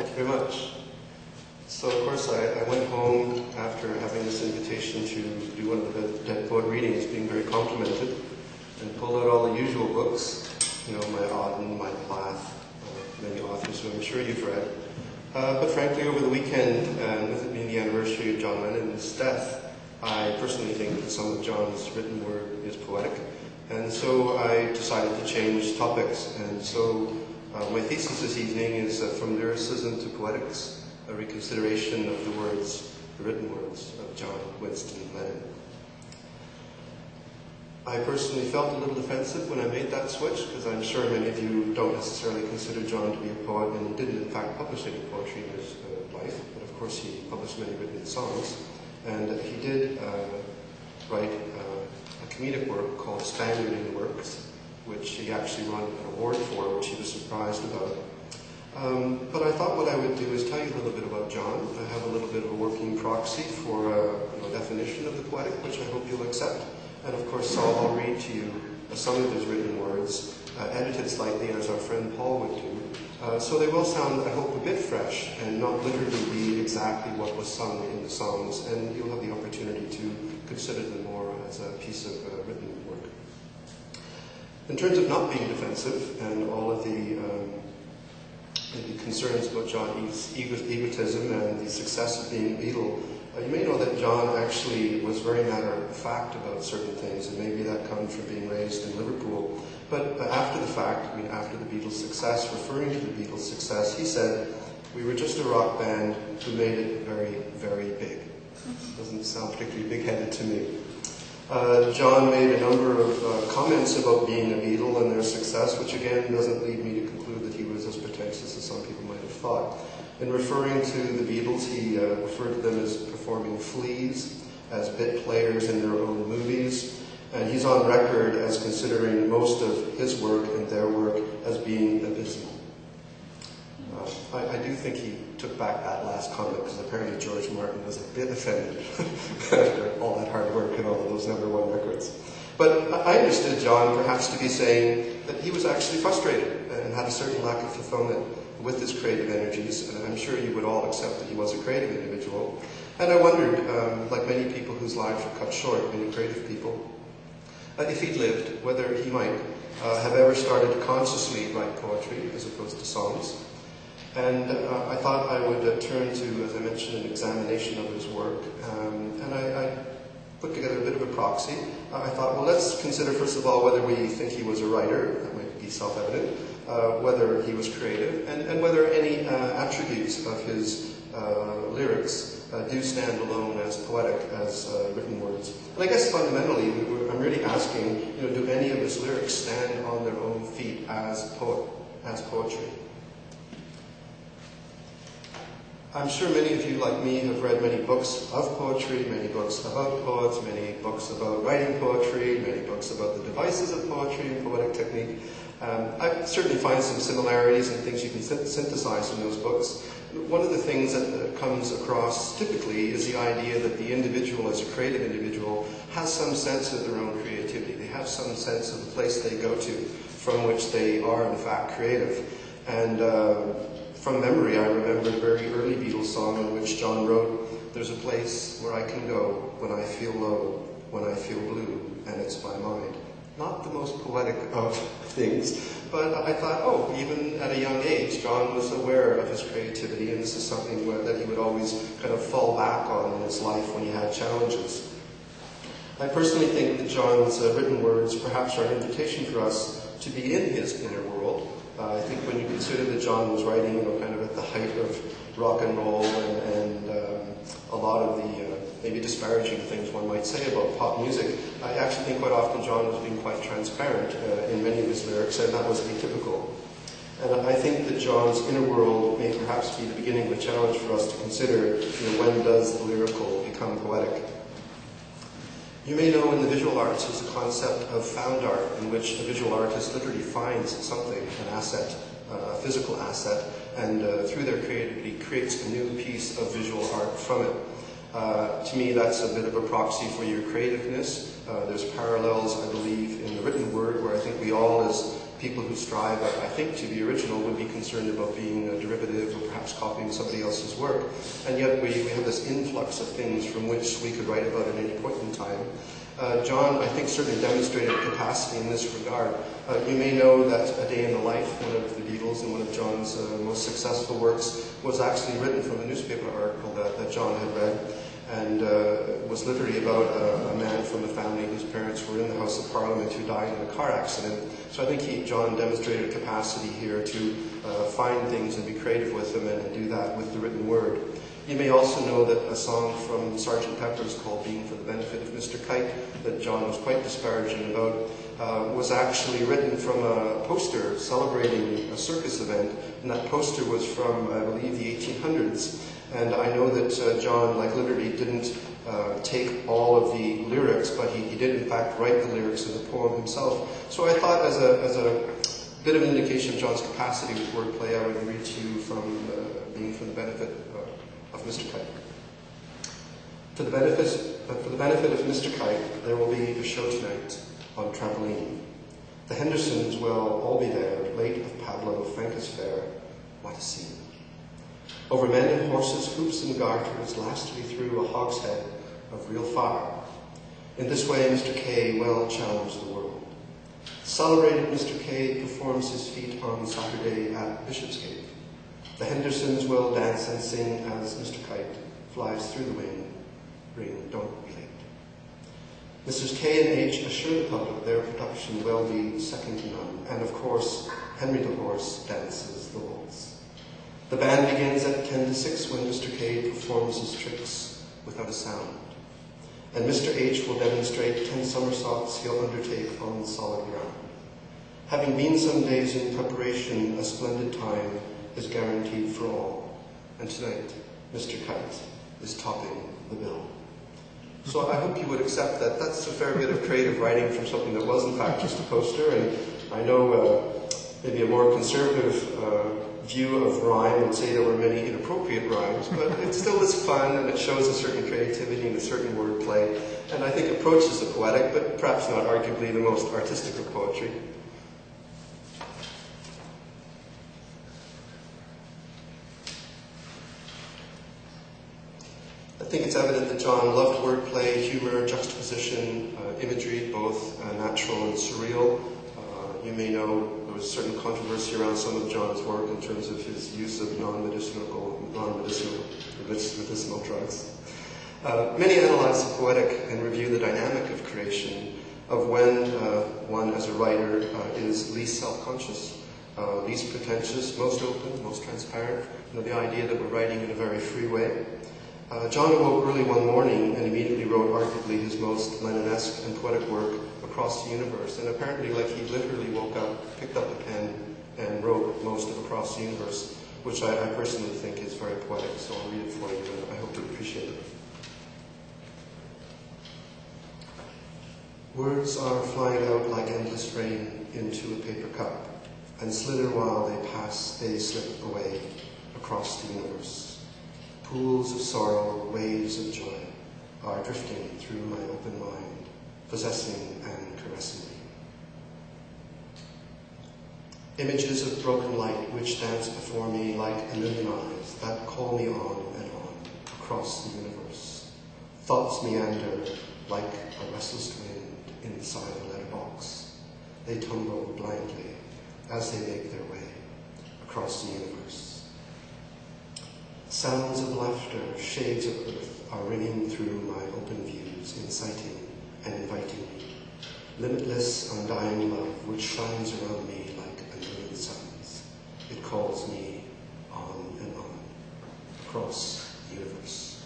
Thank you very much. So, of course, I went home after having this invitation to do one of the Dead Poet readings, being very complimented, and pulled out all the usual books, you know, my Auden, my Plath, many authors who I'm sure you've read. But frankly, over the weekend, and with it being the anniversary of John Lennon's death, I personally think that some of John's written word is poetic. And so I decided to change topics. And so my thesis this evening is From Lyricism to Poetics, a reconsideration of the words, the written words of John Winston Lennon. I personally felt a little defensive when I made that switch, because I'm sure many of you don't necessarily consider John to be a poet, and didn't in fact publish any poetry in his life, but of course he published many written songs. And he did write a comedic work called Spaniard in the Works, which he actually won an award for, which he was surprised about. But I thought what I would do is tell you a little bit about John. I have a little bit of a working proxy for a definition of the poetic, which I hope you'll accept. And of course, I'll read to you some of his written words, edited slightly as our friend Paul would do. So they will sound, I hope, a bit fresh and not literally be exactly what was sung in the songs, and you'll have the opportunity to consider them more as a piece of written work. In terms of not being defensive and all of the concerns about John's egotism and the success of being a Beatle, you may know that John actually was very matter-of-fact about certain things, and maybe that comes from being raised in Liverpool. But after the fact, after the Beatles' success, referring to the Beatles' success, he said, "We were just a rock band who made it very, very big." Doesn't sound particularly big-headed to me. John made a number of comments about being a Beatle and their success, which again doesn't lead me to conclude that he was as pretentious as some people might have thought. In referring to the Beatles, he referred to them as performing fleas, as bit players in their own movies, and he's on record as considering most of his work and their work as being abysmal. I do think he took back that last comment, because apparently George Martin was a bit offended after all that hard work and all of those #1 records. But I understood John perhaps to be saying that he was actually frustrated and had a certain lack of fulfillment with his creative energies, and I'm sure you would all accept that he was a creative individual. And I wondered, like many people whose lives are cut short, many creative people, if he'd lived, whether he might have ever started to consciously write poetry as opposed to songs. And I thought I would turn to, as I mentioned, an examination of his work, and I put together a bit of a proxy. I thought, well, let's consider first of all whether we think he was a writer. That might be self-evident. Whether he was creative, and whether any attributes of his lyrics do stand alone as poetic, as written words. And I guess fundamentally, I'm really asking, do any of his lyrics stand on their own feet as poetry? I'm sure many of you, like me, have read many books of poetry, many books about poets, many books about writing poetry, many books about the devices of poetry and poetic technique. I certainly find some similarities and things you can synthesize in those books. One of the things that comes across typically is the idea that the individual, as a creative individual, has some sense of their own creativity. They have some sense of the place they go to from which they are, in fact, creative. And from memory, I remember a very early Beatles song in which John wrote, "There's a place where I can go when I feel low, when I feel blue, and it's my mind." Not the most poetic of things, but I thought, oh, even at a young age, John was aware of his creativity, and this is something that he would always kind of fall back on in his life when he had challenges. I personally think that John's written words perhaps are an invitation for us to be in his inner world. I think when you consider that John was writing, kind of at the height of rock and roll and a lot of the maybe disparaging things one might say about pop music, I actually think quite often John was being quite transparent in many of his lyrics, and that was atypical. And I think that John's inner world may perhaps be the beginning of a challenge for us to consider, when does the lyrical become poetic? You may know in the visual arts there's a concept of found art, in which a visual artist literally finds something, an asset, a physical asset, and through their creativity creates a new piece of visual art from it. To me, that's a bit of a proxy for your creativeness. There's parallels, I believe, in the written word, where I think we all, as people who strive, I think, to be original would be concerned about being a derivative or perhaps copying somebody else's work. And yet we have this influx of things from which we could write about at any point in time. John, I think, certainly demonstrated capacity in this regard. You may know that A Day in the Life, one of the Beatles and one of John's most successful works, was actually written from a newspaper article that John had read, and was literally about a man from the family whose parents were in the House of Parliament who died in a car accident. So I think John demonstrated capacity here to find things and be creative with them and do that with the written word. You may also know that a song from Sgt. Pepper's called Being for the Benefit of Mr. Kite, that John was quite disparaging about, was actually written from a poster celebrating a circus event, and that poster was from, I believe, the 1800s. And I know that John, like literally, didn't take all of the lyrics, but he did in fact write the lyrics of the poem himself. So I thought as a bit of an indication of John's capacity with wordplay, I would read to you from Being for the Benefit of Mr. Kite. For the benefit of Mr. Kite, there will be a show tonight on trampoline. The Hendersons will all be there, late of Pablo Franca's fair. What a scene. Over men and horses, hoops and garters, lastly through a hogshead of real fire. In this way, Mr. K well challenged the world. Celebrated Mr. K performs his feat on Saturday at Bishopsgate. The Hendersons will dance and sing as Mr. Kite flies through the wind. Ring, don't be late. Mrs. K and H assure the public their production will be second to none, and of course, Henry the Horse dances the waltz. The band begins at 10 to 6 when Mr. K performs his tricks without a sound. And Mr. H will demonstrate 10 somersaults he'll undertake on solid ground. Having been some days in preparation, a splendid time is guaranteed for all. And tonight, Mr. Kite is topping the bill. So I hope you would accept that that's a fair bit of creative writing from something that was in fact just a poster. And I know maybe a more conservative view of rhyme would say there were many inappropriate rhymes, but it still is fun and it shows a certain creativity and a certain wordplay, and I think approaches the poetic, but perhaps not arguably the most artistic of poetry. I think it's evident that John loved wordplay, humor, juxtaposition, imagery, both natural and surreal. You may know there was a certain controversy around some of John's work in terms of his use of non-medicinal drugs. Many analyze the poetic and review the dynamic of creation, of when one as a writer is least self-conscious, least pretentious, most open, most transparent. The idea that we're writing in a very free way. John awoke early one morning and immediately wrote arguably his most Lennon-esque and poetic work, Across the Universe. And apparently, like, he literally woke up, picked up a pen, and wrote most of Across the Universe, which I personally think is very poetic, so I'll read it for you, and I hope you appreciate it. Words are flying out like endless rain into a paper cup, and slither while they pass, they slip away across the universe. Pools of sorrow, waves of joy, are drifting through my open mind, possessing and caressing me. Images of broken light which dance before me like a million eyes that call me on and on across the universe. Thoughts meander like a restless wind inside a letterbox. They tumble blindly as they make their way across the universe. Sounds of laughter, shades of earth are ringing through my open views, inciting and inviting me. Limitless, undying love which shines around me like a million suns. It calls me on and on across the universe.